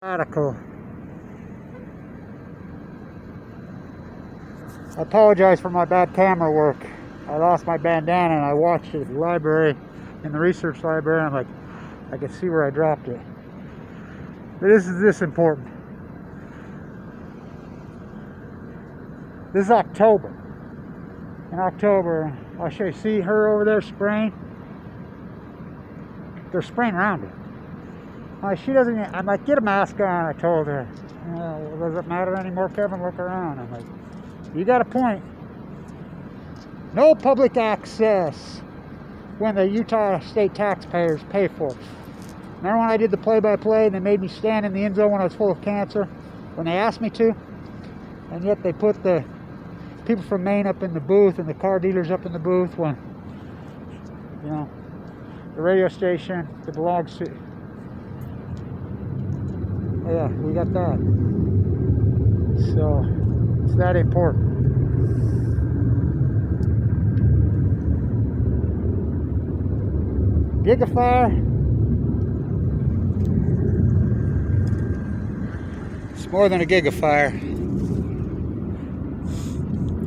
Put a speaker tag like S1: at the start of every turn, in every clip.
S1: Radical. I apologize for my bad camera work. I lost my bandana and I watched it at the library, in the research library, and I'm like, I can see where I dropped it. But this is this important. This is October. In October, I'll show you, see her over there spraying? They're spraying around her. She doesn't, I'm like, get a mask on, I told her. Does it matter anymore, Kevin? Look around. I'm like, you got a point. No public access when the Utah state taxpayers pay for it. Remember when I did the play-by-play and they made me stand in the end zone when I was full of cancer? When they asked me to? And yet they put the people from Maine up in the booth and the car dealers up in the booth when, you know, the radio station that belongs to... Yeah, we got that. So, it's that important. Gigafire. It's more than a gigafire.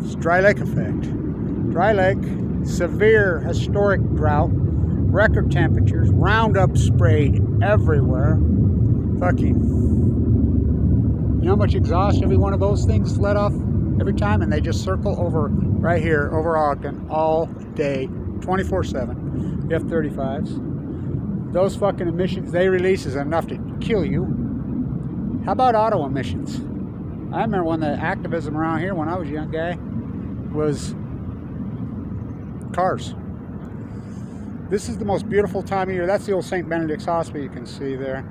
S1: It's dry lake effect. Dry lake, severe historic drought, record temperatures, Roundup sprayed everywhere. Fucking, you know how much exhaust every one of those things let off every time? And they just circle over right here, over Ogden, all day, 24/7. The F-35s. Those fucking emissions they release is enough to kill you. How about auto emissions? I remember when the activism around here, when I was a young guy, was cars. This is the most beautiful time of year. That's the old St. Benedict's Hospital you can see there.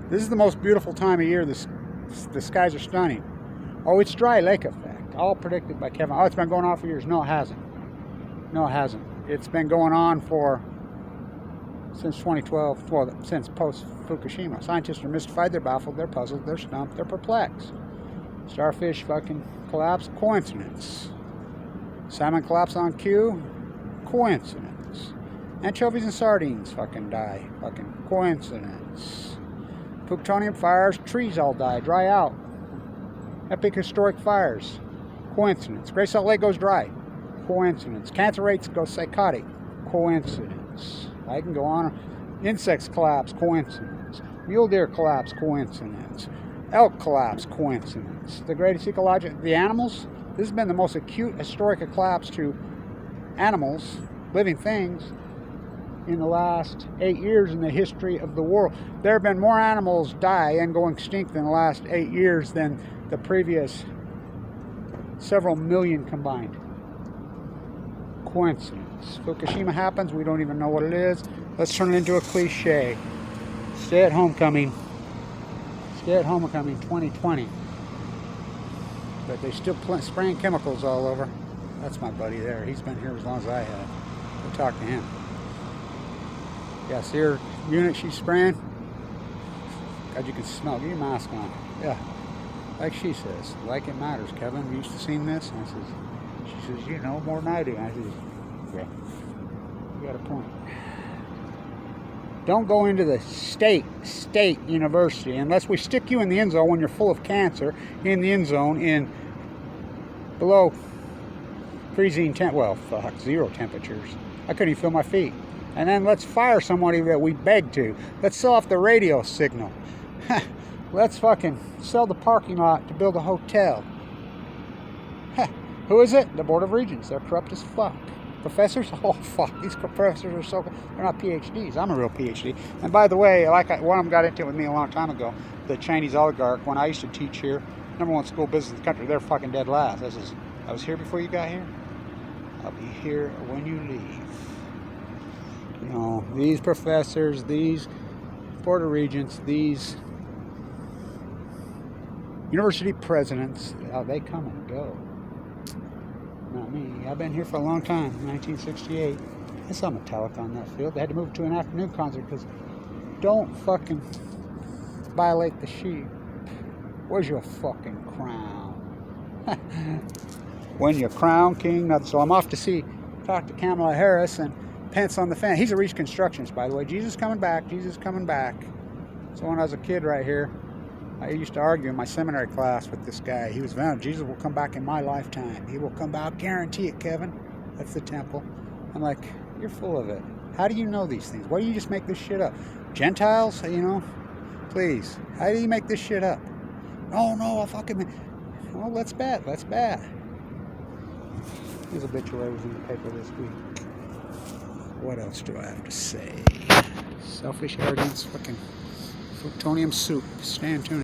S1: This is the most beautiful time of year. The skies are stunning. Oh, it's dry lake effect. All predicted by Kevin. Oh, it's been going on for years. No, it hasn't. No, it hasn't. It's been going on since 2012. Well, since post-Fukushima. Scientists are mystified. They're baffled. They're puzzled. They're stumped. They're perplexed. Starfish fucking collapse. Coincidence. Salmon collapse on cue. Coincidence. Anchovies and sardines fucking die. Fucking coincidence. Plutonium fires, trees all die, dry out. Epic historic fires. Coincidence. Great Salt Lake goes dry. Coincidence. Cancer rates go psychotic. Coincidence. I can go on. Insects collapse. Coincidence. Mule deer collapse. Coincidence. Elk collapse. Coincidence. The greatest ecological... The animals. This has been the most acute historic collapse to animals, living things, in the last 8 years in the history of the world. There have been more animals die and go extinct in the last 8 years than the previous several million combined. Coincidence. Fukushima happens, we don't even know what it is. Let's turn it into a cliche. Stay at homecoming. Stay at homecoming 2020. But they still spraying chemicals all over. That's my buddy there. He's been here as long as I have. We'll talk to him. Yeah, see her unit she's spraying? God, you can smell. Get your mask on. Yeah. Like she says, like it matters, Kevin. You used to seen this? And I says, she says, you know more than I do. And I says, yeah, you got a point. Don't go into the state university unless we stick you in the end zone when you're full of cancer, in the end zone in below freezing zero temperatures. I couldn't even feel my feet. And then let's fire somebody that we begged to. Let's sell off the radio signal. Let's fucking sell the parking lot to build a hotel. Who is it? The Board of Regents. They're corrupt as fuck. Professors? Oh, fuck. These professors are so... They're not PhDs. I'm a real PhD. And by the way, one of them got into it with me a long time ago. The Chinese oligarch, when I used to teach here, #1 school business in the country, they're fucking dead last. I was here before you got here. I'll be here when you leave. You know, these professors, these Board of Regents, these university presidents, they come and go. Not me. I've been here for a long time, 1968. I saw Metallica on that field. They had to move to an afternoon concert because don't fucking violate the sheep. Where's your fucking crown? When your crown king, nothing. So I'm off to talk to Kamala Harris and Pence on the fan. He's a reconstructionist, by the way. Jesus coming back. Jesus coming back. So when I was a kid right here, I used to argue in my seminary class with this guy. He was, "Man, Jesus will come back in my lifetime. He will come back. Guarantee it, Kevin. That's the temple." I'm like, you're full of it. How do you know these things? Why do you just make this shit up? Gentiles, you know? Please. How do you make this shit up? Oh, no, I fucking... Oh, that's bad. That's bad. These obituaries in the paper this week. What else do I have to say? Selfish arrogance, fucking plutonium soup. Stand tuned.